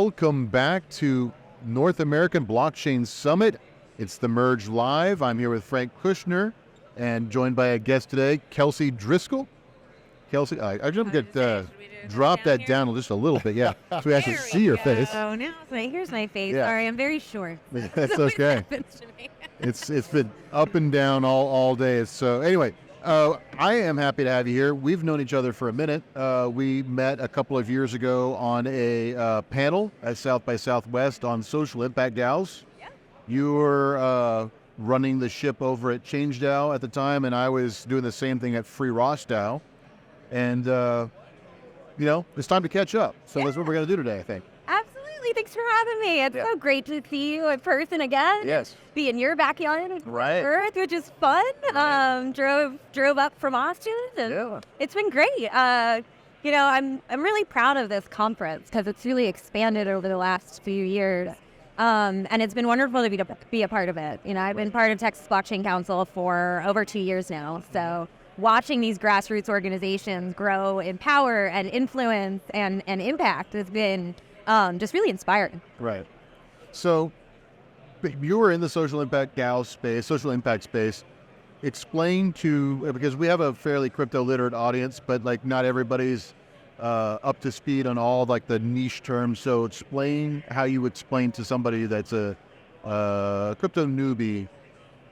welcome back to North American Blockchain Summit. It's the Merge Live. I'm here with Frank Kushner and joined by a guest today, Kelsey Driscoll. Kelsey, I just drop that down just a little bit, yeah, so we actually see your face. Oh, now here's my face. Yeah. Sorry, I'm very short. That's okay. It's been up and down all day. So anyway, I am happy to have you here. We've known each other for a minute. We met a couple of years ago on a panel at South by Southwest on social impact DAOs. Yeah. You were running the ship over at Change DAO at the time, and I was doing the same thing at Free Ross DAO. And, it's time to catch up. So that's what we're going to do today, I think. Absolutely. Thanks for having me. It's so great to see you in person again. Yes. Be in your backyard, Right. Earth, which is fun. Right. Drove up from Austin, and it's been great. I'm really proud of this conference because it's really expanded over the last few years. And it's been wonderful to be a part of it. I've been part of Texas Blockchain Council for over 2 years now. So watching these grassroots organizations grow in power and influence and impact has been just really inspiring. Right. So you were in the social impact DAO space, social impact space. Explain because we have a fairly crypto literate audience, but not everybody's up to speed on all the niche terms. So explain how you explain to somebody that's a crypto newbie,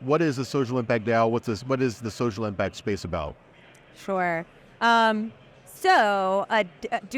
what is a social impact DAO? What is the social impact space about? Sure. Do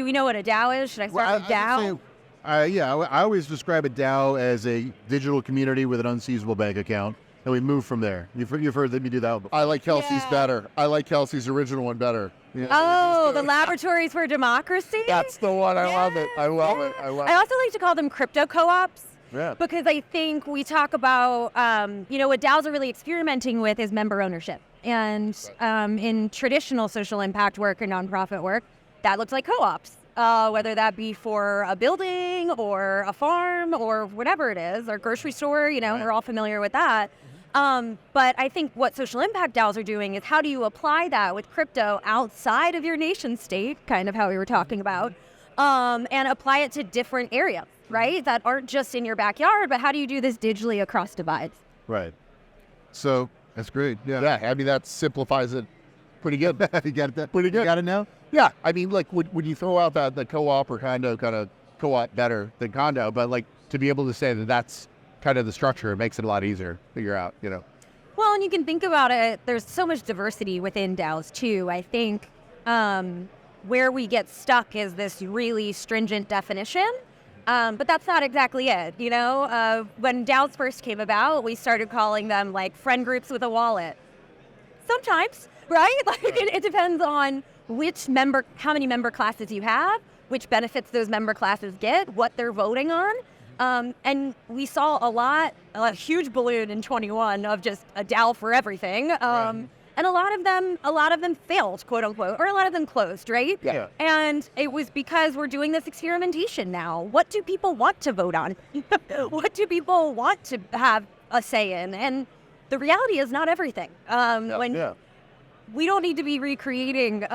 we know what a DAO is? Should I start with DAO? I always describe a DAO as a digital community with an unseizable bank account, and we move from there. You've heard me do that before. I like Kelsey's better. I like Kelsey's original one better. Yeah. Oh, the Laboratories for Democracy? That's the one. I love it. I love it. I also like to call them crypto co-ops. Yeah. Because I think we talk about, what DAOs are really experimenting with is member ownership. And in traditional social impact work or nonprofit work, that looks like co-ops, whether that be for a building or a farm or whatever it is, or grocery store, we're all familiar with that. But I think what social impact DAOs are doing is how do you apply that with crypto outside of your nation state, kind of how we were talking about, and apply it to different areas. Right? That aren't just in your backyard, but how do you do this digitally across divides? Right. So that's great. Yeah. Yeah. I mean, that simplifies it pretty good. You got that? Pretty good. You got it now? Yeah. I mean, when you throw out the co-op or condo, kind of co-op better than condo, but to be able to say that that's kind of the structure, it makes it a lot easier to figure out, Well, and you can think about it, there's so much diversity within DAOs too. I think where we get stuck is this really stringent definition. But that's not exactly it, When DAOs first came about, we started calling them friend groups with a wallet. Sometimes, right? It depends on how many member classes you have, which benefits those member classes get, what they're voting on. And we saw a huge balloon in 21 of just a DAO for everything. Right. And a lot of them failed, quote unquote, or a lot of them closed, right? Yeah. And it was because we're doing this experimentation now. What do people want to vote on? What do people want to have a say in? And the reality is not everything. We don't need to be recreating,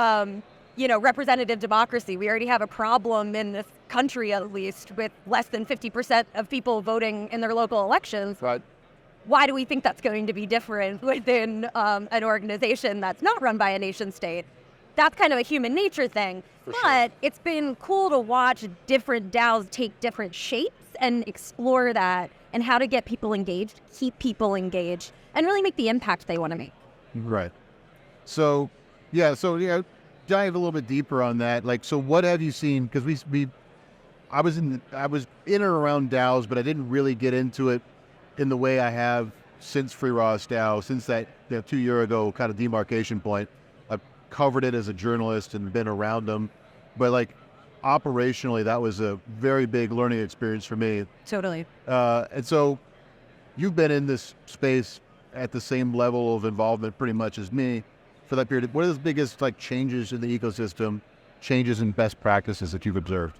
representative democracy. We already have a problem in this country, at least, with less than 50% of people voting in their local elections. Right. Why do we think that's going to be different within an organization that's not run by a nation state? That's kind of a human nature thing. But it's been cool to watch different DAOs take different shapes and explore that and how to get people engaged, keep people engaged, and really make the impact they want to make. Right. So dive a little bit deeper on that. So what have you seen? Because I was in and around DAOs, but I didn't really get into it in the way I have since Free Ross DAO, since that 2 year ago kind of demarcation point. I've covered it as a journalist and been around them, but operationally, that was a very big learning experience for me. Totally. And so you've been in this space at the same level of involvement pretty much as me for that period. What are the biggest changes in the ecosystem, changes in best practices that you've observed?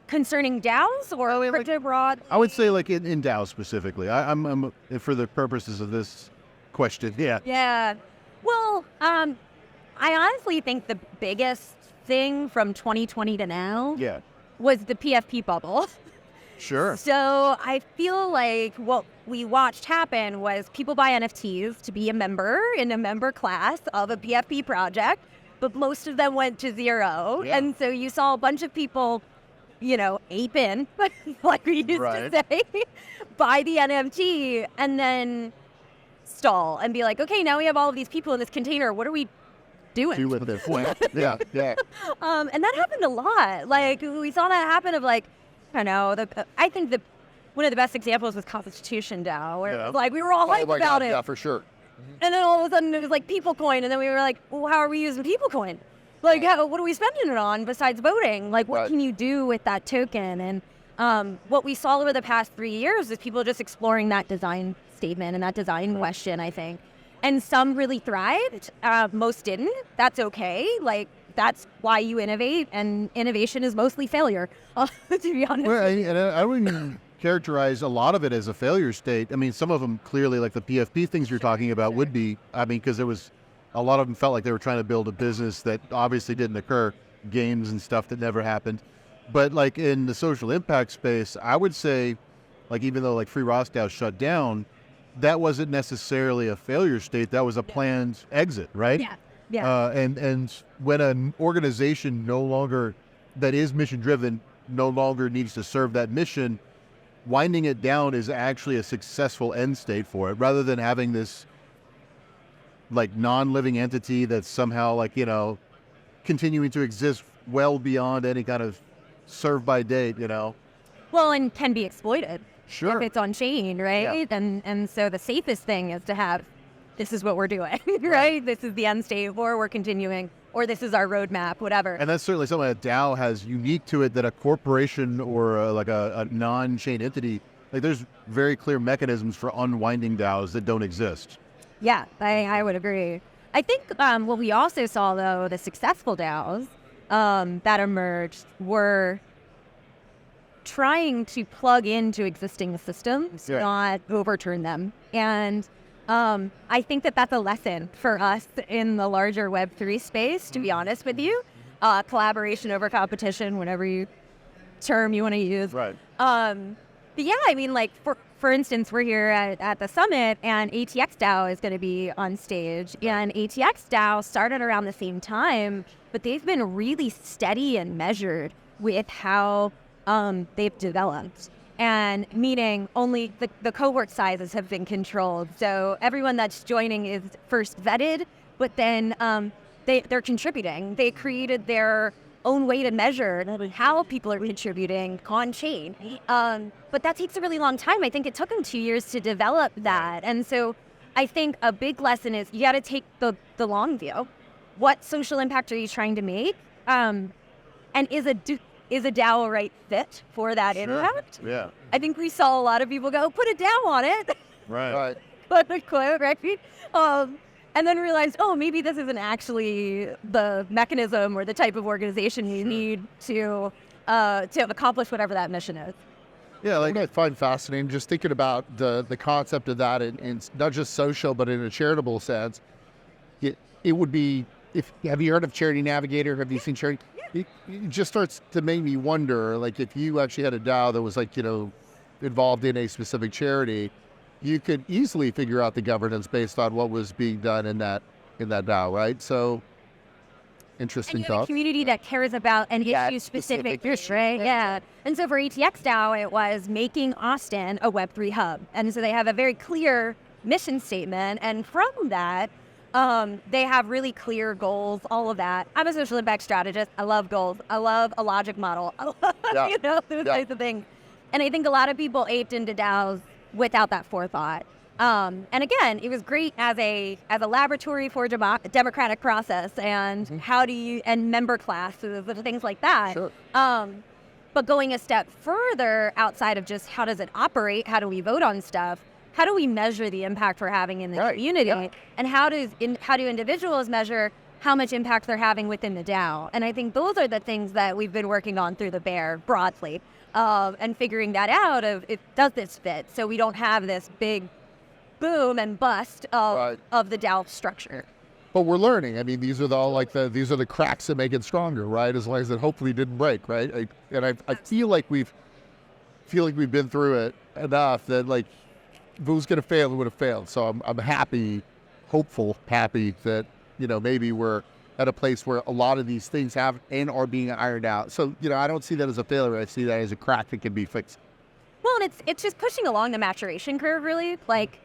Concerning DAOs or crypto broad? I would say in DAOs specifically. I'm for the purposes of this question. Yeah. Yeah. Well, I honestly think the biggest thing from 2020 to now was the PFP bubble. Sure. So I feel like what we watched happen was people buy NFTs to be a member in a member class of a PFP project, but most of them went to zero. Yeah. And so you saw a bunch of people, ape in, like we used Right. to say, buy the NFT and then stall and be like, okay, now we have all of these people in this container. What are we doing? Do with this. Yeah. And that happened a lot. Like we saw that happen of like, I don't know, I think one of the best examples was Constitution DAO, where it was like we were all hyped my about God, it. Yeah, for sure. And then all of a sudden it was like PeopleCoin, and then we were like, well, how are we using PeopleCoin? Like, what are we spending it on besides voting? Like, what Right. can you do with that token? And what we saw over the past 3 years is people just exploring that design statement and that design question, I think. And some really thrived, most didn't. That's okay. Like, that's why you innovate, and innovation is mostly failure, to be honest. Well, I wouldn't even characterize a lot of it as a failure state. I mean, some of them clearly, like the PFP things you're talking about, would be. I mean, because there was a lot of them felt like they were trying to build a business that obviously didn't occur, games and stuff that never happened. But like in the social impact space, I would say, like even though like Free Roscoe shut down, that wasn't necessarily a failure state. That was a planned exit, right? Yeah. Yeah. And when an organization that is mission driven no longer needs to serve that mission, winding it down is actually a successful end state for it, rather than having this like non-living entity that's somehow like, continuing to exist well beyond any kind of serve by date, Well, and can be exploited. Sure. If it's on chain, right? Yeah. And so the safest thing is to have, this is what we're doing, right? This is the end state, or we're continuing, or this is our roadmap, whatever. And that's certainly something that DAO has unique to it that a corporation or a non-chain entity, like there's very clear mechanisms for unwinding DAOs that don't exist. Yeah, I would agree. I think what we also saw, though, the successful DAOs that emerged were trying to plug into existing systems, Yeah. not overturn them. And I think that that's a lesson for us in the larger Web3 space, to be honest with you. Collaboration over competition, whatever term you want to use. Right. But yeah, I mean, like, for instance, we're here at the summit, and ATX DAO is going to be on stage. And ATX DAO started around the same time, but they've been really steady and measured with how they've developed. And meaning only the cohort sizes have been controlled. So everyone that's joining is first vetted, but then they're contributing. They created their own way to measure how people are contributing on chain. But that takes a really long time. I think it took them 2 years to develop that. And so I think a big lesson is you got to take the long view. What social impact are you trying to make? And is a DAO a right fit for that impact? Yeah. I think we saw a lot of people go, put a DAO on it, Right. quote unquote, right? And then realized, oh, maybe this isn't actually the mechanism or the type of organization you need to accomplish whatever that mission is. Yeah. Like What I find fascinating, just thinking about the concept of that in not just social, but in a charitable sense, it would be, have you heard of Charity Navigator? Have you seen Charity? It just starts to make me wonder, like if you actually had a DAO that was like, involved in a specific charity, you could easily figure out the governance based on what was being done in that DAO, right? So interesting And you have a thought. community that cares about an issue-specific issue, right? Yeah. And so for ATX DAO, it was making Austin a Web3 hub. And so they have a very clear mission statement. And from that, they have really clear goals, all of that. I'm a social impact strategist. I love goals. I love a logic model. I love, those types of things. And I think a lot of people aped into DAOs without that forethought. And again, it was great as a laboratory for democratic process and and member classes and things like that. Sure. But going a step further outside of just how does it operate, how do we vote on stuff, how do we measure the impact we're having in the community, and how do individuals measure how much impact they're having within the DAO? And I think those are the things that we've been working on through the Bear broadly, and figuring that out of does this fit, so we don't have this big boom and bust of the DAO structure. but we're learning. I mean, these are these are the cracks that make it stronger, right? As long as it hopefully didn't break, right? I feel like we've been through it enough that like if it was going to fail, it would have failed. So I'm happy that maybe we're at a place where a lot of these things have and are being ironed out. So I don't see that as a failure. I see that as a crack that can be fixed. Well, and it's just pushing along the maturation curve, really. Like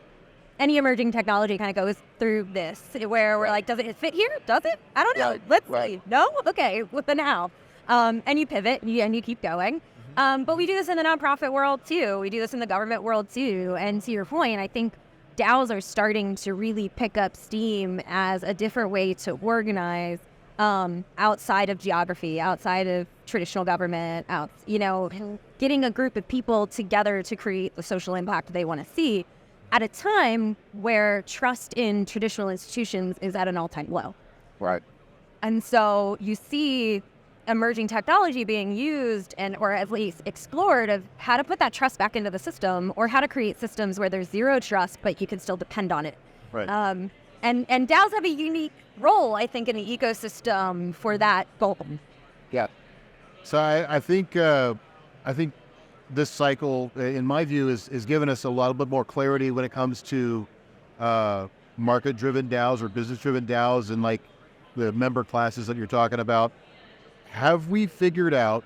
any emerging technology kind of goes through this where we're like, does it fit here? Does it? I don't know. Yeah, Let's right. see. No? Okay. What the now? And you pivot and you keep going. But we do this in the nonprofit world too. We do this in the government world too. And to your point, I think DAOs are starting to really pick up steam as a different way to organize outside of geography, outside of traditional government, getting a group of people together to create the social impact they want to see at a time where trust in traditional institutions is at an all-time low. Right. And so you see emerging technology being used or at least explored of how to put that trust back into the system or how to create systems where there's zero trust, but you can still depend on it. Right. And DAOs have a unique role, I think, in the ecosystem for that goal. Yeah. So I think this cycle, in my view, is giving us a little bit more clarity when it comes to market-driven DAOs or business-driven DAOs and like the member classes that you're talking about. Have we figured out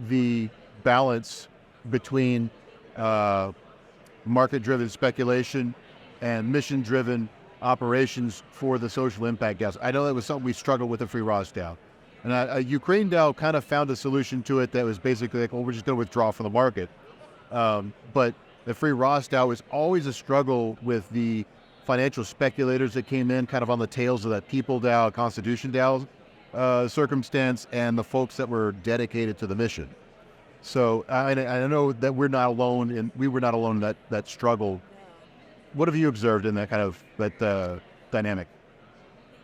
the balance between market-driven speculation and mission-driven operations for the social impact DAOs? I know that was something we struggled with the Free ROS DAO. And a Ukraine DAO kind of found a solution to it that was basically like, well, we're just going to withdraw from the market. But the Free ROS DAO was always a struggle with the financial speculators that came in kind of on the tails of that People DAO, Constitution DAO circumstance, and the folks that were dedicated to the mission. So I know that we were not alone in that struggle. What have you observed in that kind of dynamic?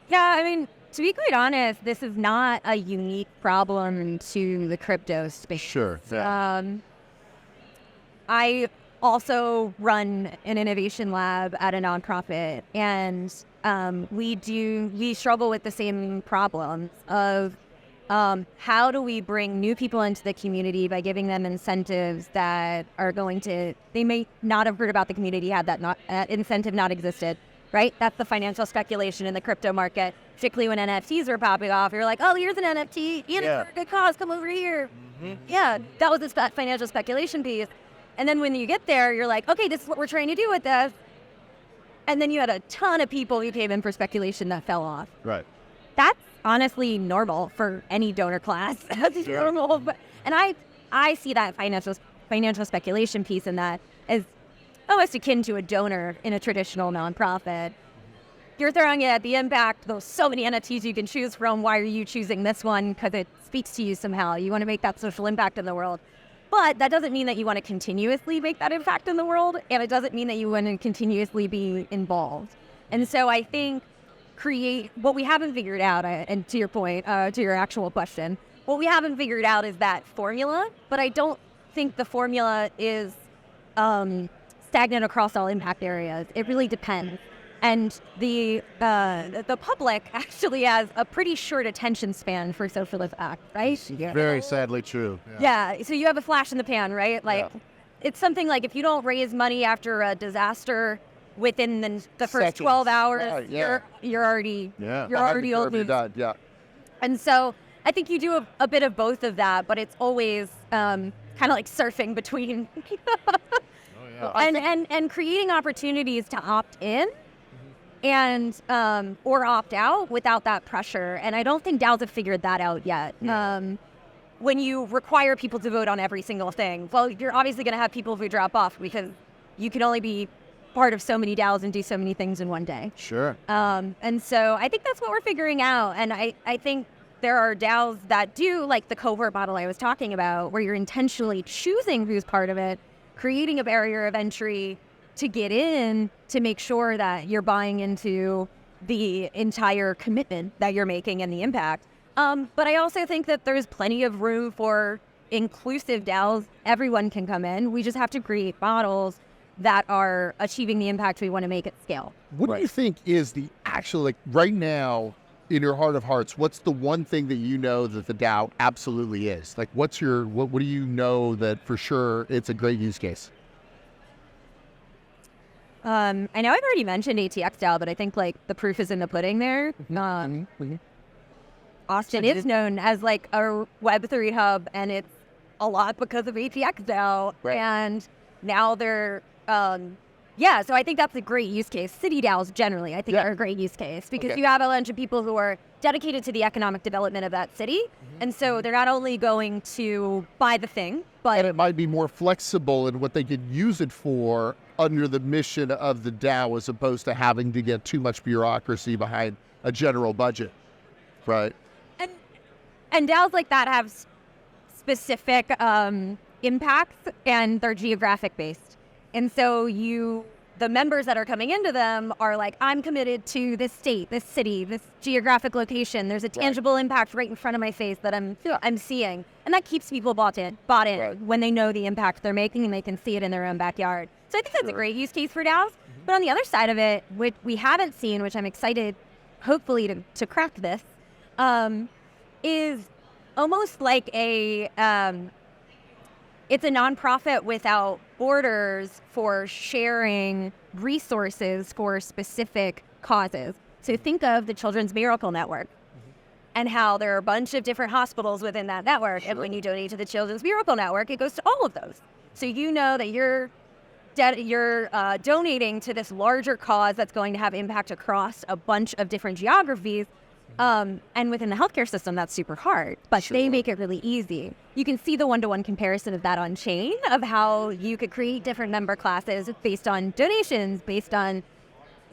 Yeah, I mean, to be quite honest, this is not a unique problem to the crypto space. Sure. Yeah. I also run an innovation lab at a nonprofit, and we struggle with the same problems of how do we bring new people into the community by giving them incentives that are they may not have heard about the community had that incentive not existed, right? That's the financial speculation in the crypto market, particularly when NFTs are popping off. You're like, oh, here's an NFT, and it's for a good cause, come over here. Mm-hmm. Yeah, that was the financial speculation piece. And then when you get there, you're like, okay, this is what we're trying to do with this. And then you had a ton of people who came in for speculation that fell off. Right. That's honestly normal for any donor class. That's normal. And I see that financial speculation piece in that as almost akin to a donor in a traditional nonprofit. You're throwing it at the impact. There's so many NFTs you can choose from. Why are you choosing this one? Because it speaks to you somehow. You want to make that social impact in the world. But that doesn't mean that you want to continuously make that impact in the world, and it doesn't mean that you want to continuously be involved. And so I think what we haven't figured out, and to your point, to your actual question, what we haven't figured out is that formula, but I don't think the formula is stagnant across all impact areas. It really depends. And the public actually has a pretty short attention span for social impact, right? Very sadly true. Yeah. So you have a flash in the pan, right? Like, it's something like if you don't raise money after a disaster within the first 12 hours, you're already old news. Yeah. And so I think you do a bit of both of that, but it's always kind of like surfing between and creating opportunities to opt in. And or opt out without that pressure. And I don't think DAOs have figured that out yet. When you require people to vote on every single thing, well, you're obviously going to have people who drop off because you can only be part of so many DAOs and do so many things in one day. Sure. And so I think that's what we're figuring out. And I think there are DAOs that do, like the cohort model I was talking about, where you're intentionally choosing who's part of it, creating a barrier of entry to get in to make sure that you're buying into the entire commitment that you're making and the impact. But I also think that there's plenty of room for inclusive DAOs. Everyone can come in. We just have to create models that are achieving the impact we want to make at scale. What do you think is the actual, like right now, in your heart of hearts, what's the one thing that you know that the DAO absolutely is? Like, what do you know that for sure it's a great use case? I know I've already mentioned ATX DAO, but I think like the proof is in the pudding there. Austin is known as like a Web3 hub, and it's a lot because of ATX DAO. Right. And now they're, so I think that's a great use case. City DAOs generally, I think, are a great use case because you have a bunch of people who are dedicated to the economic development of that city. And so they're not only going to buy the thing, but... And it might be more flexible in what they could use it for under the mission of the DAO as opposed to having to get too much bureaucracy behind a general budget. Right. And DAOs like that have specific impacts, and they're geographic based. And so the members that are coming into them are like, I'm committed to this state, this city, this geographic location. There's a tangible impact right in front of my face that I'm seeing. And that keeps people bought in when they know the impact they're making and they can see it in their own backyard. So I think that's a great use case for DAOs. But on the other side of it, which we haven't seen, which I'm excited, hopefully, to crack this, is almost like it's a nonprofit without borders for sharing resources for specific causes. So think of the Children's Miracle Network and how there are a bunch of different hospitals within that network. And when you donate to the Children's Miracle Network, it goes to all of those. So you know that you're donating to this larger cause that's going to have impact across a bunch of different geographies. And within the healthcare system, that's super hard, but they make it really easy. You can see the one-to-one comparison of that on chain, of how you could create different member classes based on donations, based on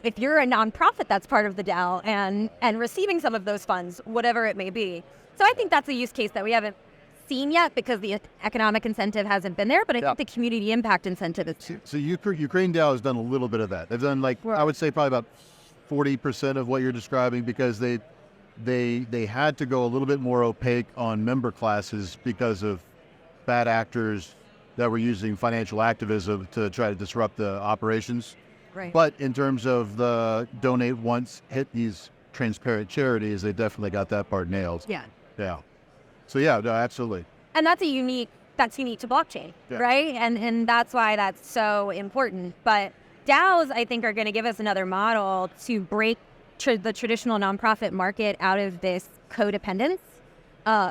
if you're a nonprofit that's part of the DAO and receiving some of those funds, whatever it may be. So I think that's a use case that we haven't seen yet because the economic incentive hasn't been there, but I think the community impact incentive is too. So Ukraine DAO has done a little bit of that. They've done I would say probably about 40% of what you're describing because they had to go a little bit more opaque on member classes because of bad actors that were using financial activism to try to disrupt the operations. Right. But in terms of the donate once, hit these transparent charities, they definitely got that part nailed. Yeah. Yeah. So yeah, no, absolutely. And that's unique to blockchain, right? And that's why that's so important. But DAOs, I think, are going to give us another model to break the traditional nonprofit market out of this codependence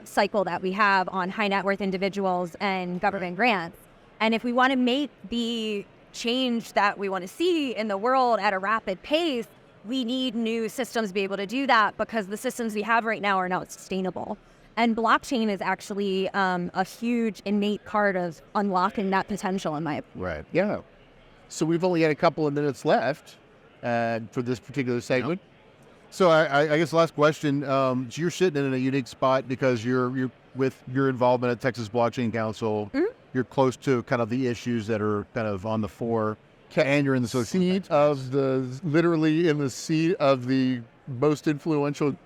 cycle that we have on high net worth individuals and government grants. And if we want to make the change that we want to see in the world at a rapid pace, we need new systems to be able to do that because the systems we have right now are not sustainable. And blockchain is actually a huge innate part of unlocking that potential in my opinion. Right. Yeah. So we've only got a couple of minutes left for this particular segment. Yep. So I guess the last question, so you're sitting in a unique spot because you're with your involvement at Texas Blockchain Council, you're close to kind of the issues that are kind of on the fore, and you're in the social literally in the seat of the most influential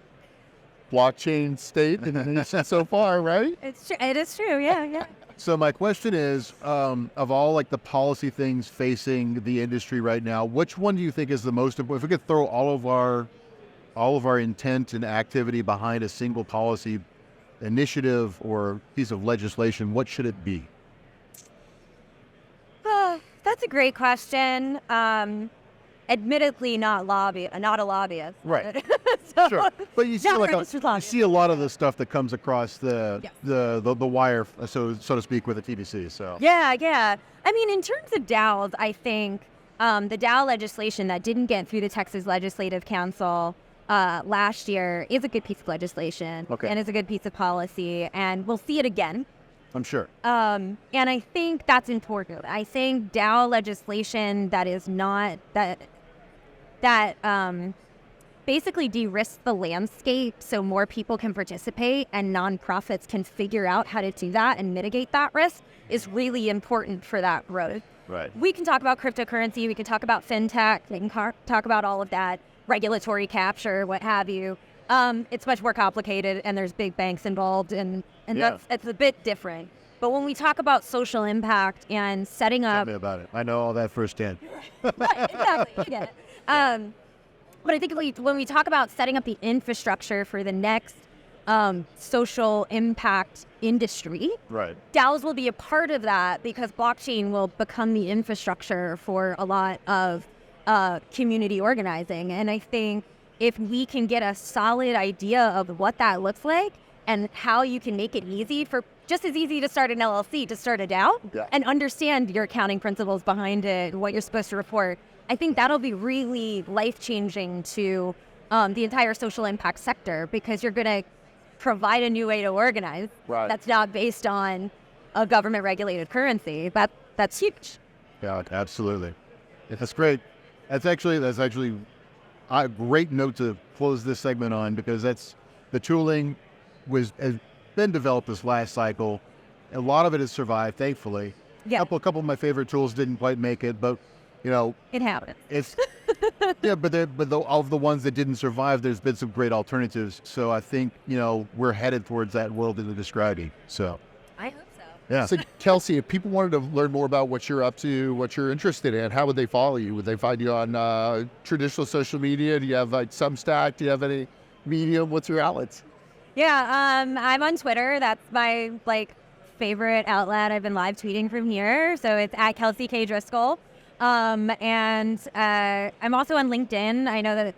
blockchain state in the nation so far, right? It is true, yeah. So my question is, of all like the policy things facing the industry right now, which one do you think is the most important? If we could throw all of our intent and activity behind a single policy initiative or piece of legislation, what should it be? That's a great question. Admittedly, not a lobbyist. Right. So, sure. But you see a lot of the stuff that comes across the wire, so to speak, with the TBC. So yeah. I mean, in terms of DAOs, I think the DAO legislation that didn't get through the Texas Legislative Council last year is a good piece of legislation and is a good piece of policy, and we'll see it again. I'm sure. And I think that's important. I think DAO legislation that is not that basically de-risks the landscape so more people can participate and nonprofits can figure out how to do that and mitigate that risk is really important for that growth. Right. We can talk about cryptocurrency, we can talk about fintech, we can talk about all of that, regulatory capture, what have you. It's much more complicated and there's big banks involved and it's a bit different. But when we talk about social impact and setting Tell up, me about it. I know all that firsthand. right, exactly, I get it. But I think when we talk about setting up the infrastructure for the next social impact industry, Right. DAOs will be a part of that because blockchain will become the infrastructure for a lot of community organizing. And I think if we can get a solid idea of what that looks like and how you can make it easy for just as easy to start an LLC to start a DAO and understand your accounting principles behind it, what you're supposed to report, I think that'll be really life-changing to the entire social impact sector because you're going to provide a new way to organize that's not based on a government-regulated currency. That's huge. Yeah, absolutely. That's great. That's actually a great note to close this segment on because that's the tooling has been developed this last cycle. A lot of it has survived, thankfully. Yeah. A couple of my favorite tools didn't quite make it, but It happens. it's of the ones that didn't survive, there's been some great alternatives. So I think we're headed towards that world that you're describing. So I hope so. yeah. So Kelsey, if people wanted to learn more about what you're up to, what you're interested in, how would they follow you? Would they find you on traditional social media? Do you have like Substack? Do you have any Medium? What's your outlets? Yeah, I'm on Twitter. That's my favorite outlet. I've been live tweeting from here, so it's at Kelsey K Driscoll. And I'm also on LinkedIn. I know that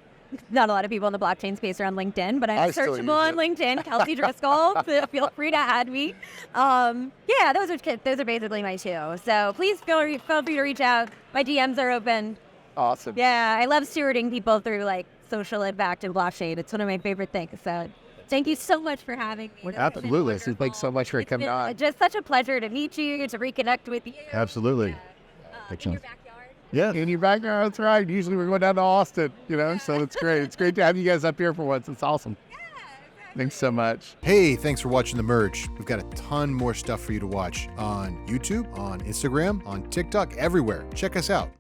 not a lot of people in the blockchain space are on LinkedIn, but I'm searchable on LinkedIn. Kelsey Driscoll. So feel free to add me. Yeah, those are basically my two. So please feel free to reach out. My DMs are open. Awesome. Yeah, I love stewarding people through social impact and blockchain. It's one of my favorite things. So thank you so much for having me. Absolutely. So thanks so much for It's coming been on. just such a pleasure to meet you, to reconnect with you. Absolutely. In your backyard. Yeah. In your backyard, that's right. Usually we're going down to Austin, so it's great. It's great to have you guys up here for once. It's awesome. Yeah, exactly. Thanks so much. Hey, thanks for watching The Merge. We've got a ton more stuff for you to watch on YouTube, on Instagram, on TikTok, everywhere. Check us out.